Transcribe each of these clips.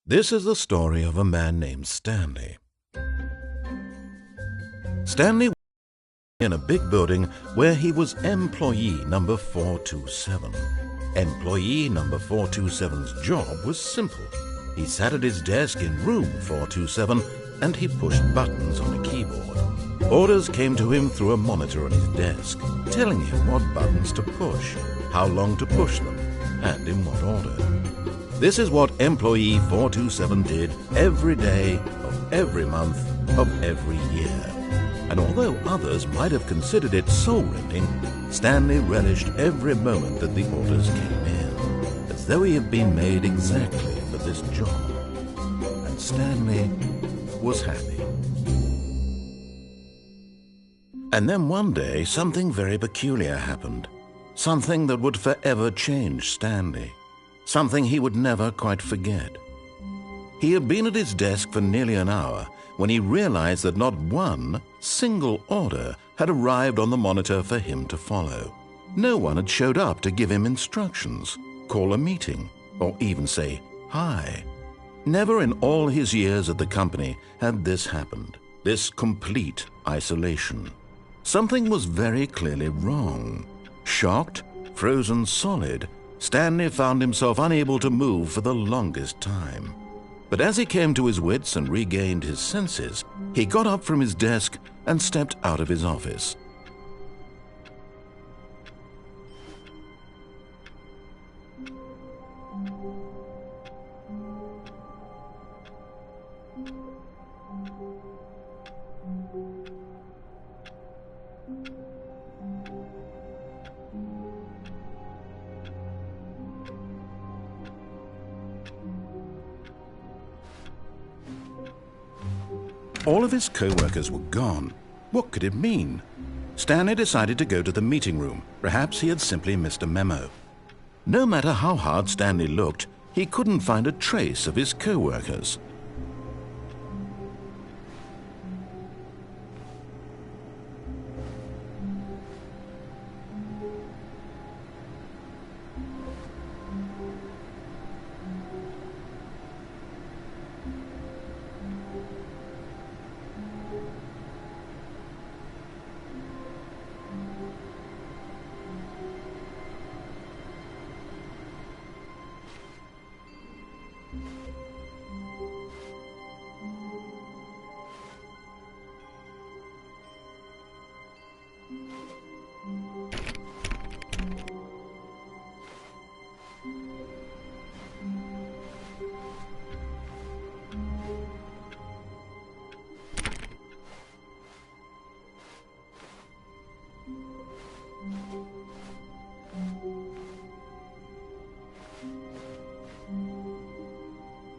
This is the story of a man named Stanley. Stanley was in a big building where he was employee number 427. Employee number 427's job was simple. He sat at his desk in room 427 and he pushed buttons on a keyboard. Orders came to him through a monitor on his desk, telling him what buttons to push, how long to push them, and in what order. This is what employee 427 did every day of every month of every year. And although others might have considered it soul-rending, Stanley relished every moment that the orders came in, as though he had been made exactly for this job. And Stanley was happy. And then one day, something very peculiar happened. Something that would forever change Stanley. Something he would never quite forget. He had been at his desk for nearly an hour when he realized that not one single order had arrived on the monitor for him to follow. No one had showed up to give him instructions, call a meeting, or even say hi. Never in all his years at the company had this happened, this complete isolation. Something was very clearly wrong. Shocked, frozen solid, Stanley found himself unable to move for the longest time. But as he came to his wits and regained his senses, he got up from his desk and stepped out of his office. All of his co-workers were gone. What could it mean? Stanley decided to go to the meeting room. Perhaps he had simply missed a memo. No matter how hard Stanley looked, he couldn't find a trace of his co-workers.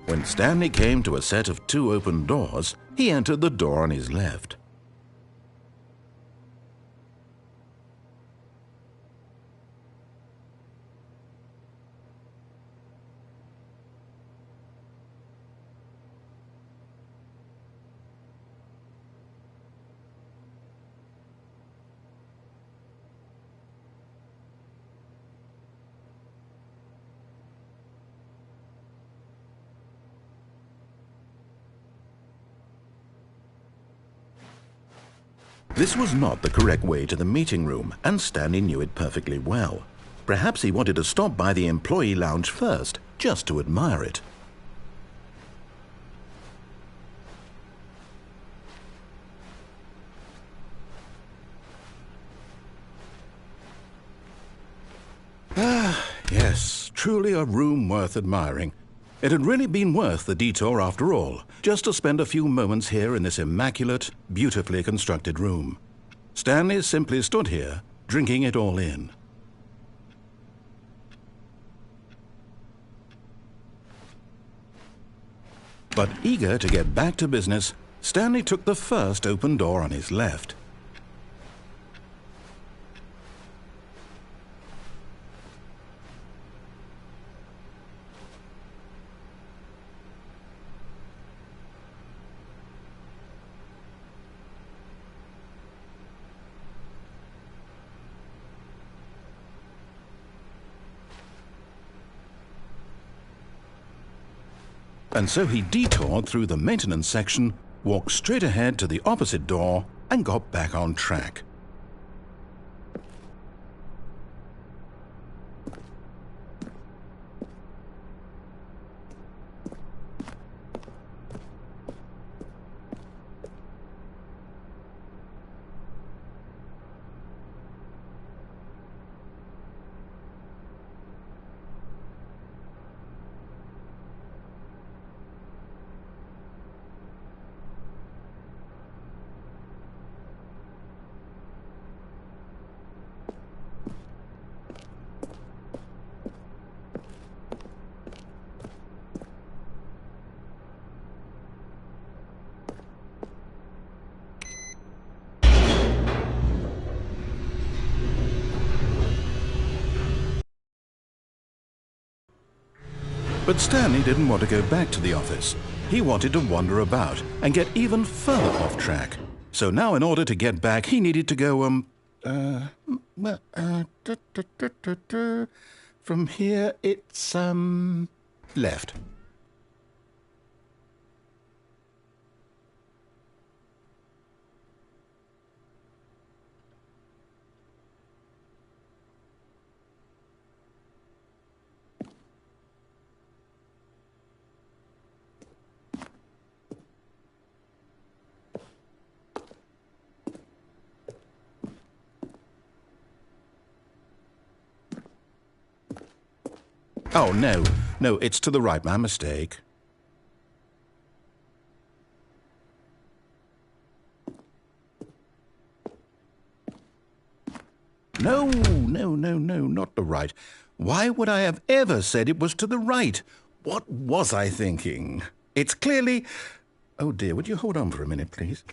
When Stanley came to a set of 2 open doors, he entered the door on his left. This was not the correct way to the meeting room, and Stanley knew it perfectly well. Perhaps he wanted to stop by the employee lounge first, just to admire it. Yes, truly a room worth admiring. It had really been worth the detour after all, just to spend a few moments here in this immaculate, beautifully constructed room. Stanley simply stood here, drinking it all in. But eager to get back to business, Stanley took the first open door on his left. And so he detoured through the maintenance section, walked straight ahead to the opposite door, and got back on track. But Stanley didn't want to go back to the office. He wanted to wander about and get even further off track. So now in order to get back, he needed to go, from here it's, left. Oh, no, it's to the right, my mistake. No, not the right. Why would I have ever said it was to the right? What was I thinking? It's clearly... Oh dear, would you hold on for a minute, please?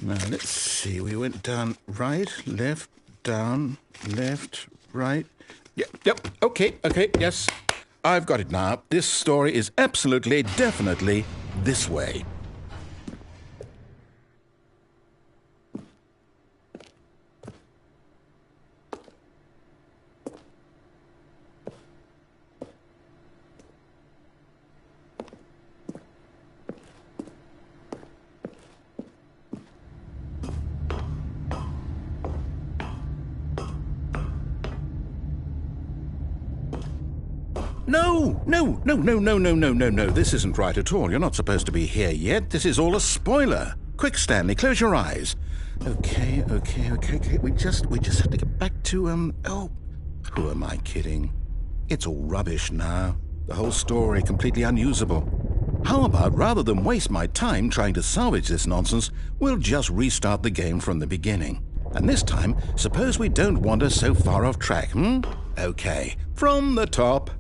Now, let's see, we went down right, left, down, left, right. Yep, okay, yes. I've got it now. This story is absolutely, definitely this way. No. This isn't right at all. You're not supposed to be here yet. This is all a spoiler. Quick, Stanley, close your eyes. Okay. We just have to get back to, oh, who am I kidding? It's all rubbish now. The whole story completely unusable. How about, rather than waste my time trying to salvage this nonsense, we'll just restart the game from the beginning. And this time, suppose we don't wander so far off track, Okay, from the top.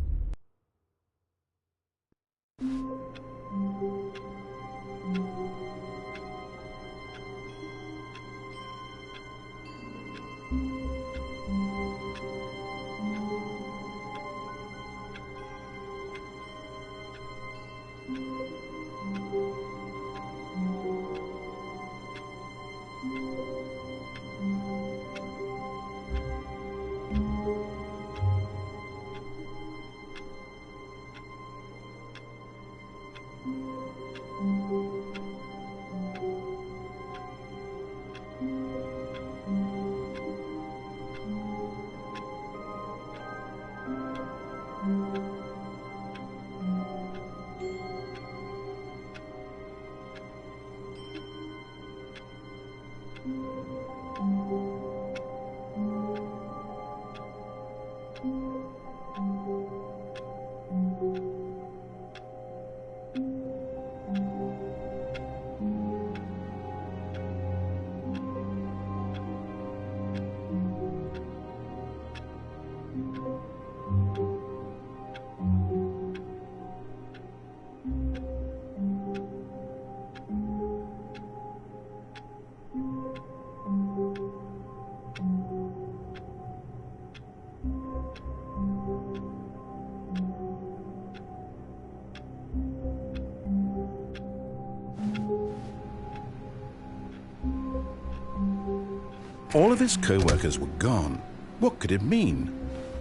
All of his co-workers were gone. What could it mean?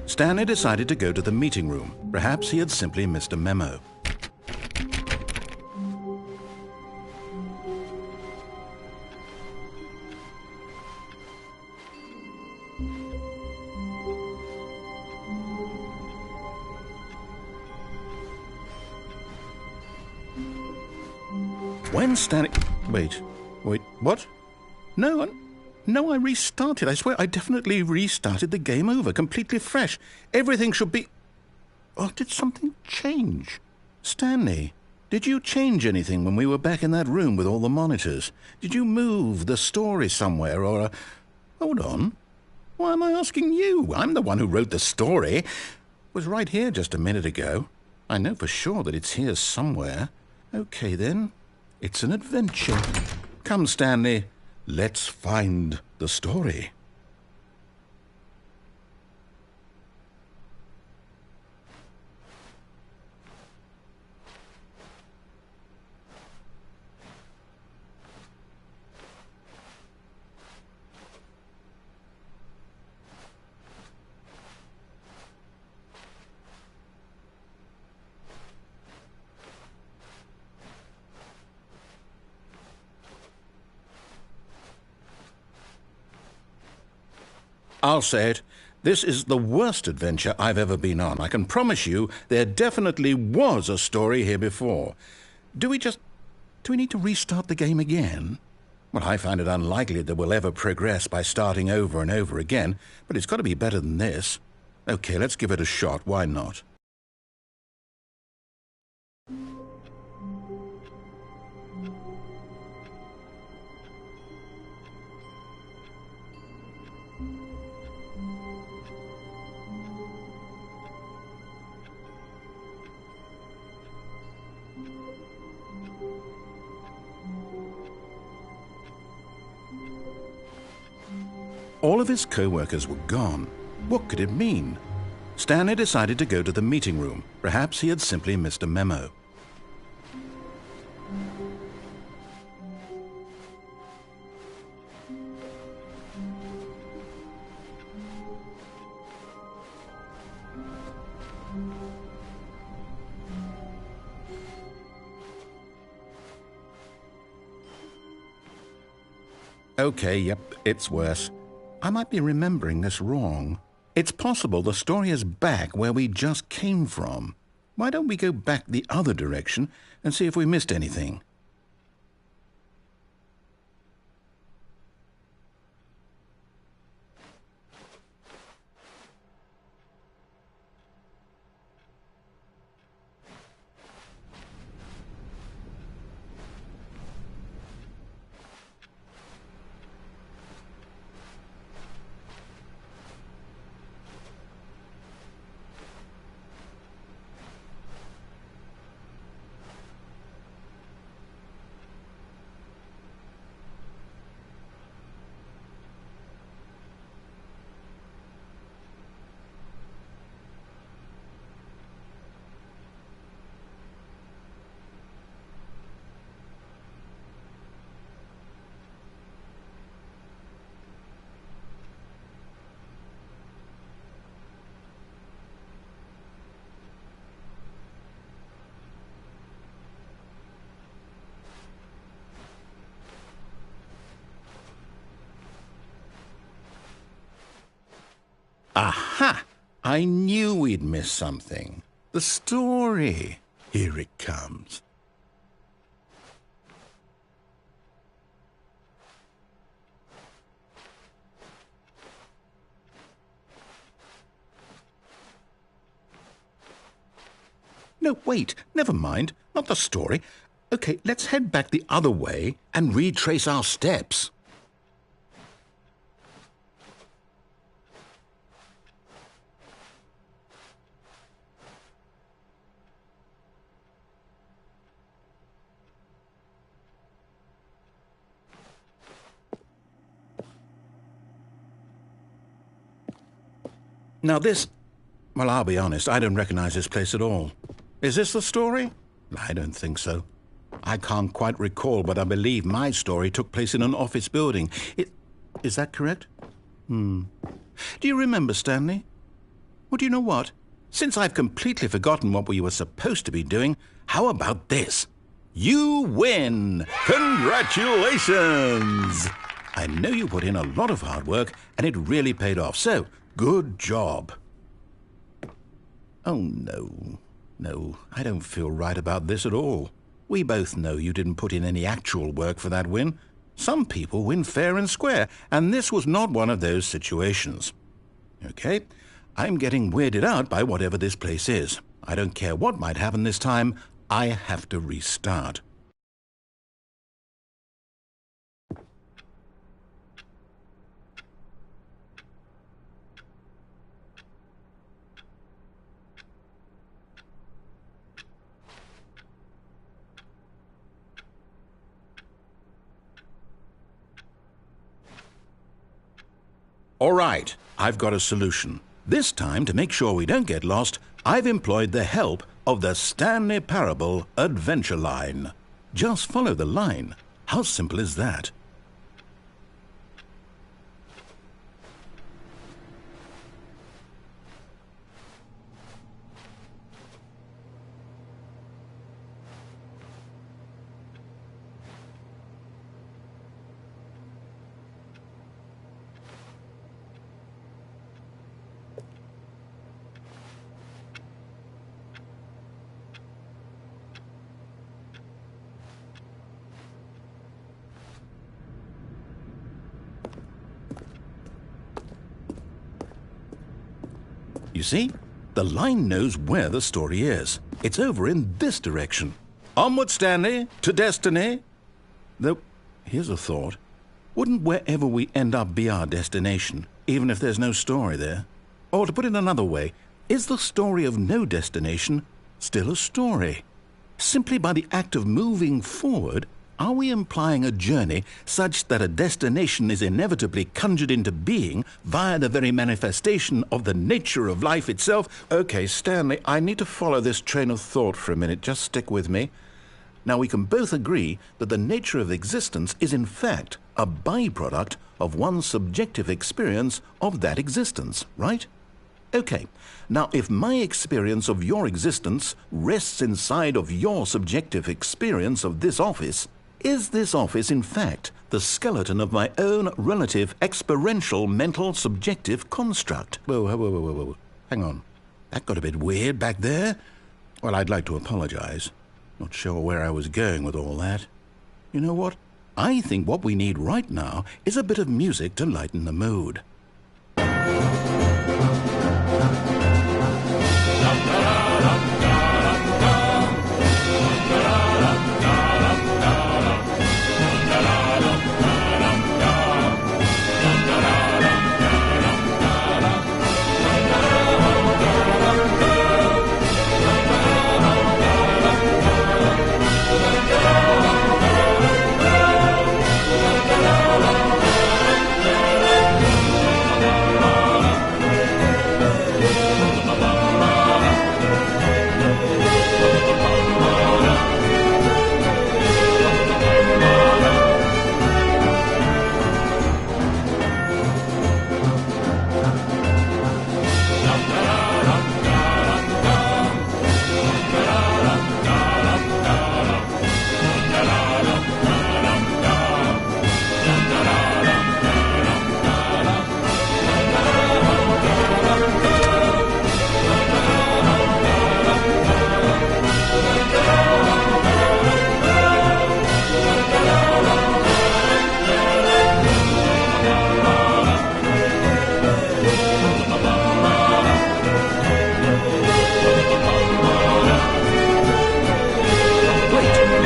Stanley decided to go to the meeting room. Perhaps he had simply missed a memo. When Stanley... Wait, what? No, I restarted. I swear I definitely restarted the game over, completely fresh. Everything should be... Oh, did something change? Stanley, did you change anything when we were back in that room with all the monitors? Did you move the story somewhere or... Hold on. Why am I asking you? I'm the one who wrote the story. It was right here just a minute ago. I know for sure that it's here somewhere. Okay, then. It's an adventure. Come, Stanley. Let's find the story. I'll say it. This is the worst adventure I've ever been on. I can promise you there definitely was a story here before. Do we need to restart the game again? Well, I find it unlikely that we'll ever progress by starting over and over again, but it's got to be better than this. Okay, let's give it a shot. Why not? All of his co-workers were gone. What could it mean? Stanley decided to go to the meeting room. Perhaps he had simply missed a memo. Okay, yep, it's worse. I might be remembering this wrong. It's possible the story is back where we just came from. Why don't we go back the other direction and see if we missed anything? Aha! I knew we'd miss something. The story. Here it comes. No, wait. Never mind. Not the story. Okay, let's head back the other way and retrace our steps. Now this... Well, I'll be honest, I don't recognize this place at all. Is this the story? I don't think so. I can't quite recall, but I believe my story took place in an office building. Is that correct? Do you remember, Stanley? Well, do you know what? Since I've completely forgotten what we were supposed to be doing, how about this? You win! Congratulations! I know you put in a lot of hard work, and it really paid off, so good job. Oh, no. No, I don't feel right about this at all. We both know you didn't put in any actual work for that win. Some people win fair and square, and this was not one of those situations. Okay, I'm getting weirded out by whatever this place is. I don't care what might happen this time. I have to restart. All right, I've got a solution. This time, to make sure we don't get lost, I've employed the help of the Stanley Parable Adventure Line. Just follow the line. How simple is that? You see, the line knows where the story is. It's over in this direction. Onward, Stanley, to destiny. Though, here's a thought. Wouldn't wherever we end up be our destination, even if there's no story there? Or to put it another way, is the story of no destination still a story? Simply by the act of moving forward, are we implying a journey such that a destination is inevitably conjured into being via the very manifestation of the nature of life itself? Okay, Stanley, I need to follow this train of thought for a minute. Just stick with me. Now, we can both agree that the nature of existence is in fact a byproduct of one's subjective experience of that existence, right? Okay, now if my experience of your existence rests inside of your subjective experience of this office, is this office, in fact, the skeleton of my own relative experiential mental subjective construct? Whoa. Hang on. That got a bit weird back there. Well, I'd like to apologize. Not sure where I was going with all that. You know what? I think what we need right now is a bit of music to lighten the mood.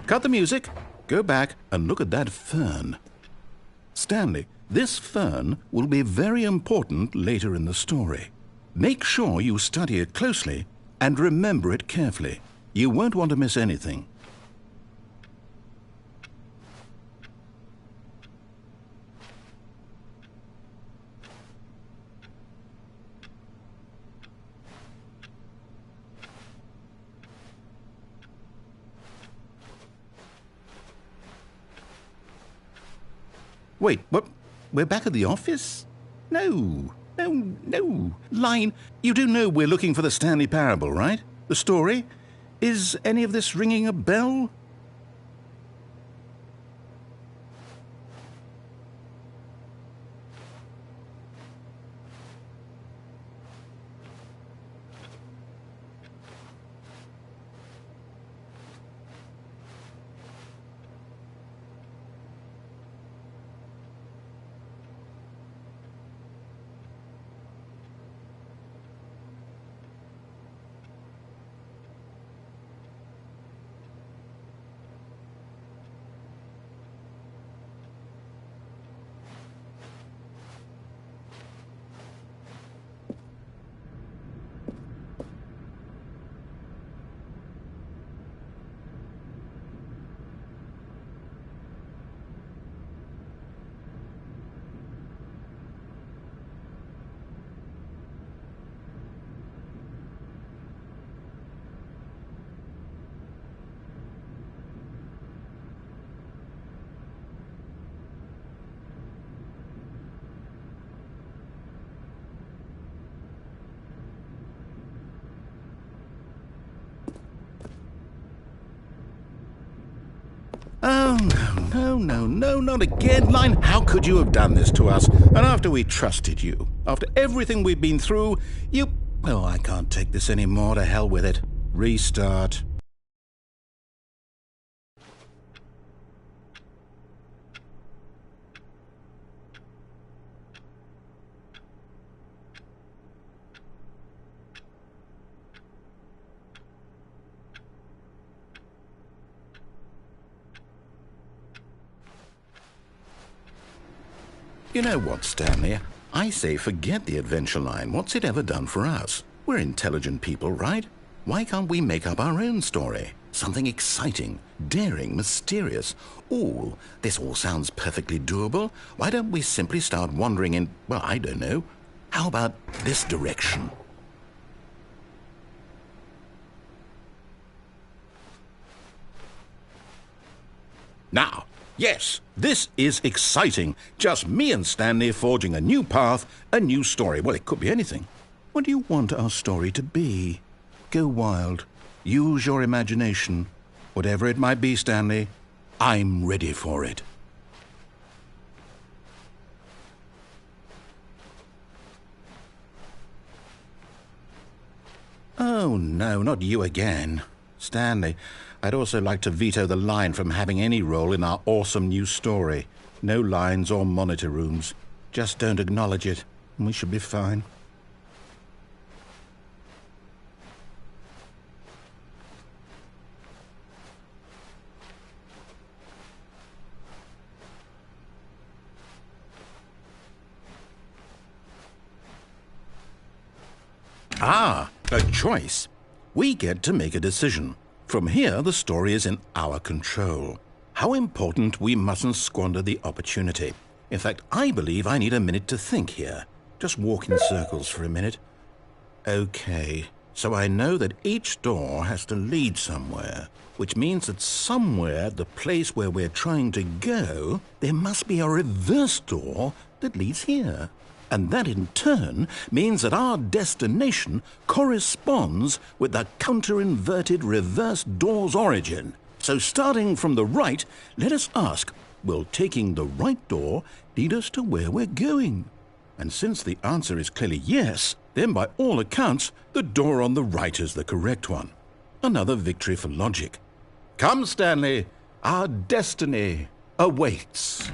Cut the music, go back and look at that fern. Stanley, this fern will be very important later in the story. Make sure you study it closely and remember it carefully. You won't want to miss anything. Wait, what? We're back at the office? No, No, no. Line, you do know we're looking for the Stanley Parable, right? The story? Is any of this ringing a bell? Oh, no, not again, Line. How could you have done this to us? And after we trusted you, after everything we've been through, you... Oh, I can't take this anymore. To hell with it. Restart. You know what, Stanley? I say forget the adventure line. What's it ever done for us? We're intelligent people, right? Why can't we make up our own story? Something exciting, daring, mysterious. Ooh, this all sounds perfectly doable. Why don't we simply start wandering in, well, I don't know. How about this direction? Now, yes, this is exciting. Just me and Stanley forging a new path, a new story. Well, it could be anything. What do you want our story to be? Go wild. Use your imagination. Whatever it might be, Stanley, I'm ready for it. Oh, no, not you again. Stanley, I'd also like to veto the line from having any role in our awesome new story. No lines or monitor rooms. Just don't acknowledge it, and we should be fine. Ah, a choice. We get to make a decision. From here, the story is in our control. How important we mustn't squander the opportunity. In fact, I believe I need a minute to think here. Just walk in circles for a minute. Okay, so I know that each door has to lead somewhere, which means that somewhere, the place where we're trying to go, there must be a reverse door that leads here. And that in turn means that our destination corresponds with the counter-inverted reverse door's origin. So starting from the right, let us ask, will taking the right door lead us to where we're going? And since the answer is clearly yes, then by all accounts, the door on the right is the correct one. Another victory for logic. Come, Stanley, our destiny awaits.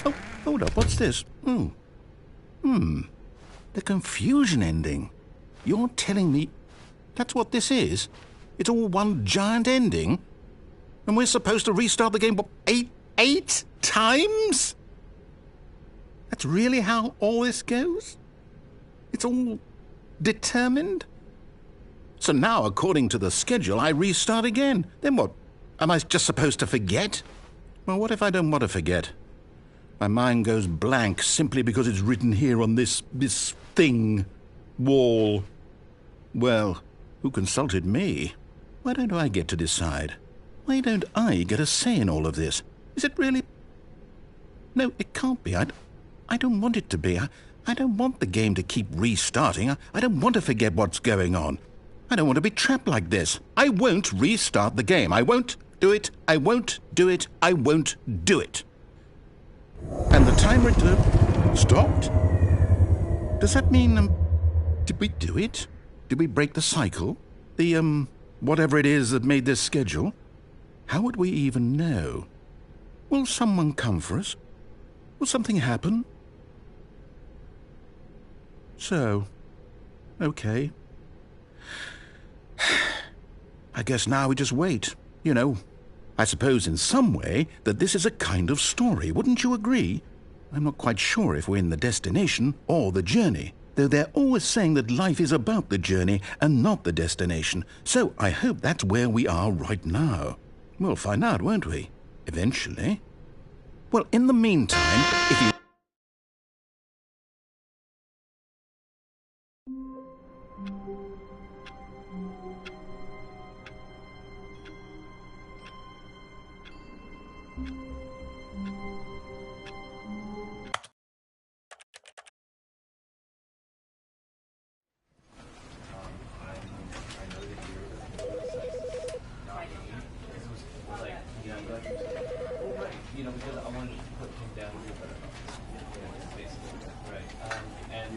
Oh, hold up, what's this? The confusion ending. You're telling me that's what this is? It's all one giant ending? And we're supposed to restart the game, what, eight times? That's really how all this goes? It's all determined? So now, according to the schedule, I restart again. Then what? Am I just supposed to forget? Well, what if I don't want to forget? My mind goes blank simply because it's written here on this thing, wall. Well, who consulted me? Why don't I get to decide? Why don't I get a say in all of this? Is it really... No, it can't be. I don't want it to be. I don't want the game to keep restarting. I don't want to forget what's going on. I don't want to be trapped like this. I won't restart the game. I won't do it. I won't do it. I won't do it. And the timer stopped? Does that mean, did we do it? Did we break the cycle? The, whatever it is that made this schedule? How would we even know? Will someone come for us? Will something happen? So, okay. I guess now we just wait, you know. I suppose in some way that this is a kind of story, wouldn't you agree? I'm not quite sure if we're in the destination or the journey, though they're always saying that life is about the journey and not the destination, so I hope that's where we are right now. We'll find out, won't we? Eventually. Well, in the meantime, if you... Because I wanted to put him down. Basically, right? And